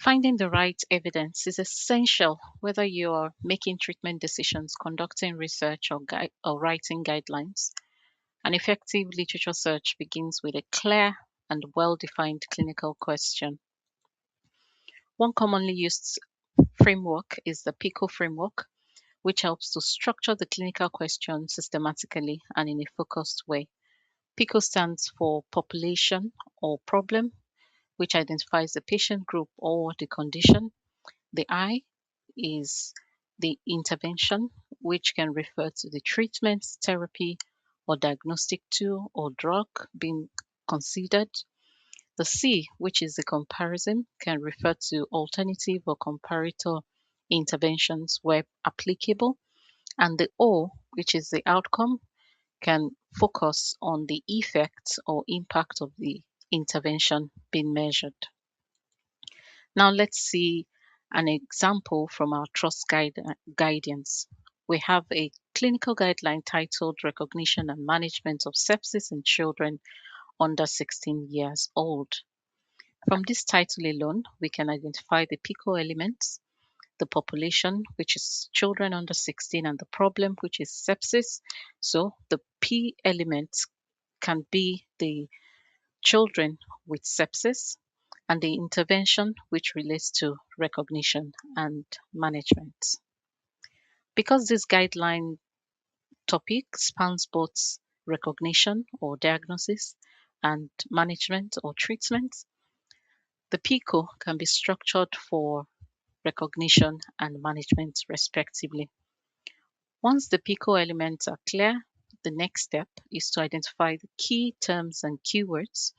Finding the right evidence is essential whether you're making treatment decisions, conducting research, or writing guidelines. An effective literature search begins with a clear and well-defined clinical question. One commonly used framework is the PICO framework, which helps to structure the clinical question systematically and in a focused way. PICO stands for population or problem, which identifies the patient group or the condition. The I is the intervention, which can refer to the treatment, therapy, or diagnostic tool or drug being considered. The C, which is the comparison, can refer to alternative or comparator interventions where applicable. And the O, which is the outcome, can focus on the effect or impact of the intervention being measured. Now let's see an example from our trust guidance. We have a clinical guideline titled Recognition and Management of Sepsis in Children under 16 years old. From this title alone, we can identify the PICO elements, the population, which is children under 16, and the problem, which is sepsis. So the P elements can be the children with sepsis, and the intervention, which relates to recognition and management. Because this guideline topic spans both recognition or diagnosis and management or treatment, the PICO can be structured for recognition and management respectively. Once the PICO elements are clear, the next step is to identify the key terms and keywords.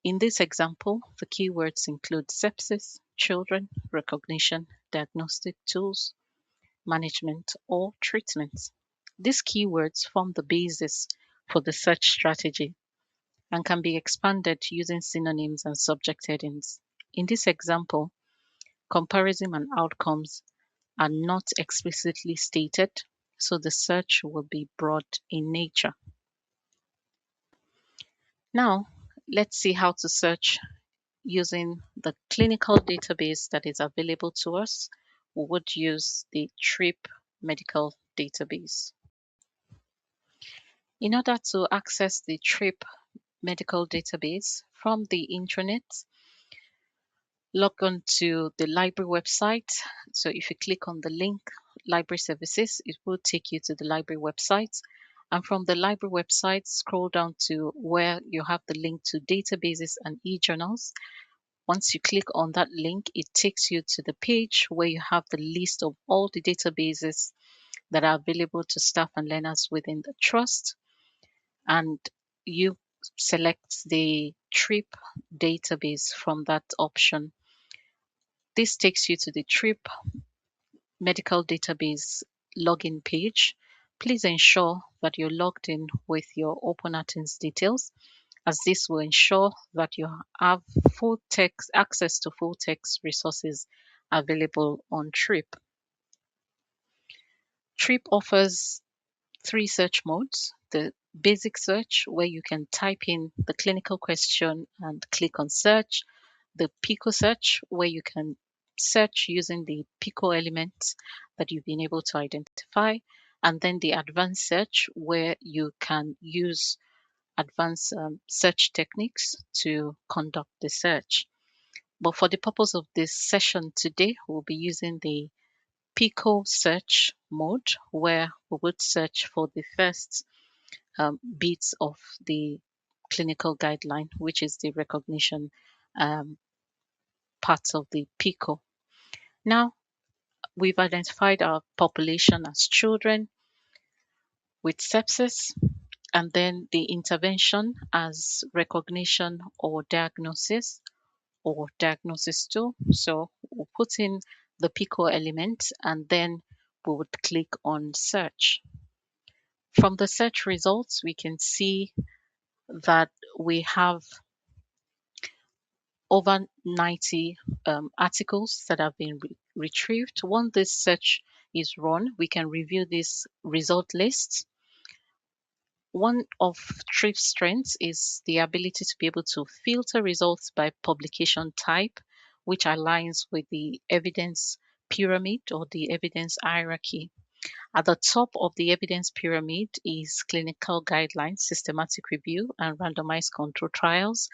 In this example, the keywords include sepsis, children, recognition, diagnostic tools, management, or treatment. These keywords form the basis for the search strategy and can be expanded using synonyms and subject headings. In this example, comparison and outcomes are not explicitly stated, so the search will be broad in nature. Now, let's see how to search using the clinical database that is available to us. We would use the TRIP medical database. In order to access the TRIP medical database from the intranet, log on to the library website. So if you click on the link library services, it will take you to the library website. And from the library website, scroll down to where you have the link to databases and e-journals. Once you click on that link, it takes you to the page where you have the list of all the databases that are available to staff and learners within the trust. And you select the TRIP database from that option. This takes you to the TRIP medical database login page. Please ensure that you're logged in with your OpenAtins details, as this will ensure that you have full text access to full text resources available on TRIP. TRIP offers 3 search modes: the basic search, where you can type in the clinical question and click on search; the PICO search, where you can search using the PICO elements that you've been able to identify; and then the advanced search, where you can use advanced search techniques to conduct the search. But for the purpose of this session today, we'll be using the PICO search mode, where we would search for the first bits of the clinical guideline, which is the recognition part of the PICO. Now, we've identified our population as children with sepsis, and then the intervention as recognition or diagnosis tool. So we'll put in the PICO element and then we would click on search. From the search results, we can see that we have over 90 articles that have been retrieved. Once this search is run, we can review this result list. One of TRIP's strengths is the ability to be able to filter results by publication type, which aligns with the evidence pyramid or the evidence hierarchy. At the top of the evidence pyramid is clinical guidelines, systematic review, and randomized control trials,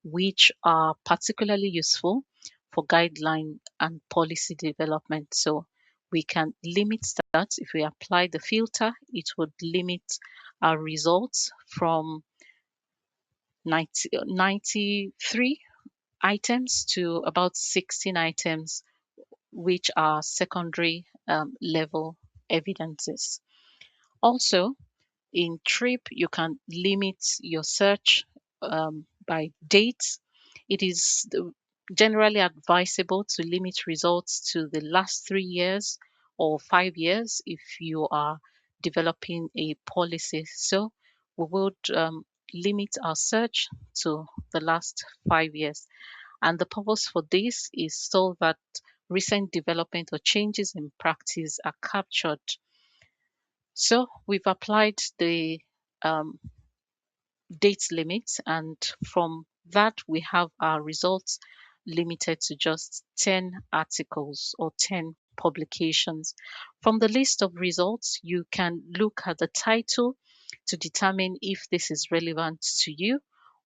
which are particularly useful for guideline and policy development. So we can limit that. If we apply the filter, it would limit our results from 93 items to about 16 items, which are secondary level evidences. Also, in TRIP, you can limit your search by date. It is generally advisable to limit results to the last 3 years or 5 years if you are developing a policy. So we would limit our search to the last 5 years. And the purpose for this is so that recent development or changes in practice are captured. So we've applied the um, date limit, and from that we have our results limited to just 10 articles or 10 publications. From the list of results, you can look at the title to determine if this is relevant to you,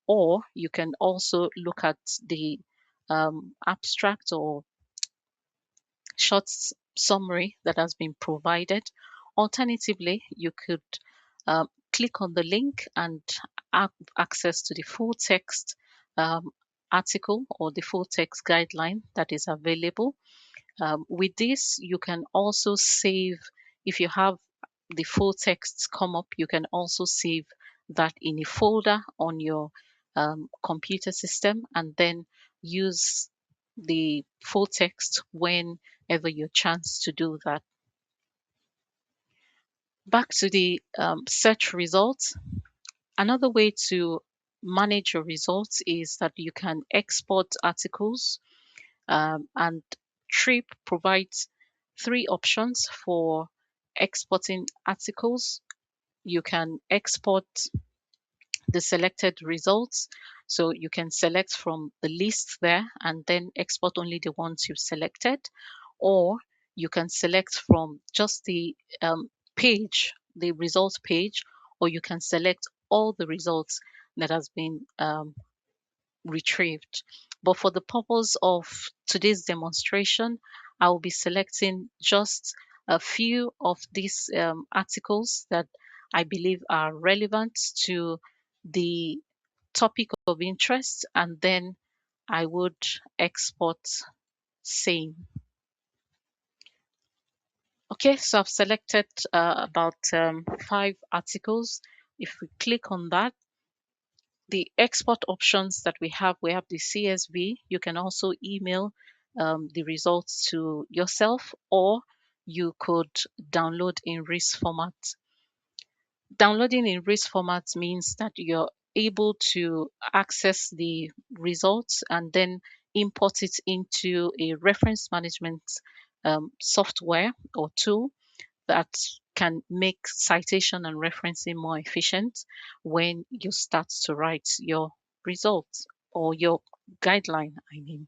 or you can also look at the abstract or short summary that has been provided. Alternatively, you could click on the link and have access to the full text um, article or the full text guideline that is available. With this, you can also save, if you have the full text come up, you can also save that in a folder on your computer system and then use the full text whenever you chance to do that. Back to the search results. Another way to manage your results is that you can export articles, and Trip provides three options for exporting articles. You can export the selected results. So you can select from the list there and then export only the ones you've selected, or you can select from just the page, the results page, or you can select all the results that has been retrieved. But for the purpose of today's demonstration, I will be selecting just a few of these articles that I believe are relevant to the topic of interest, and then I would export same. Okay, so I've selected about 5 articles. If we click on that, the export options that we have the CSV. You can also email the results to yourself, or you could download in RIS format. Downloading in RIS format means that you're able to access the results and then import it into a reference management software or tool that can make citation and referencing more efficient when you start to write your results or your guideline, I mean.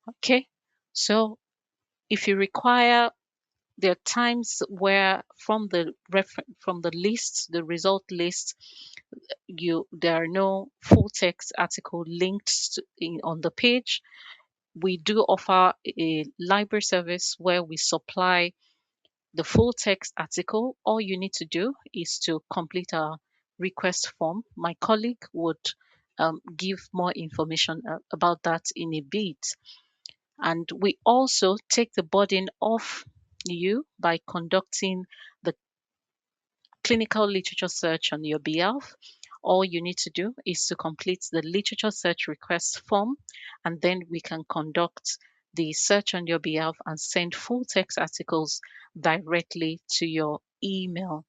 Okay, so if you require, there are times where from the list, the result list, there are no full text article linked on the page. We do offer a library service where we supply the full text article. All you need to do is to complete a request form. My colleague would give more information about that in a bit. And we also take the burden off you by conducting the clinical literature search on your behalf. All you need to do is to complete the literature search request form, and then we can conduct the search on your behalf and send full text articles directly to your email.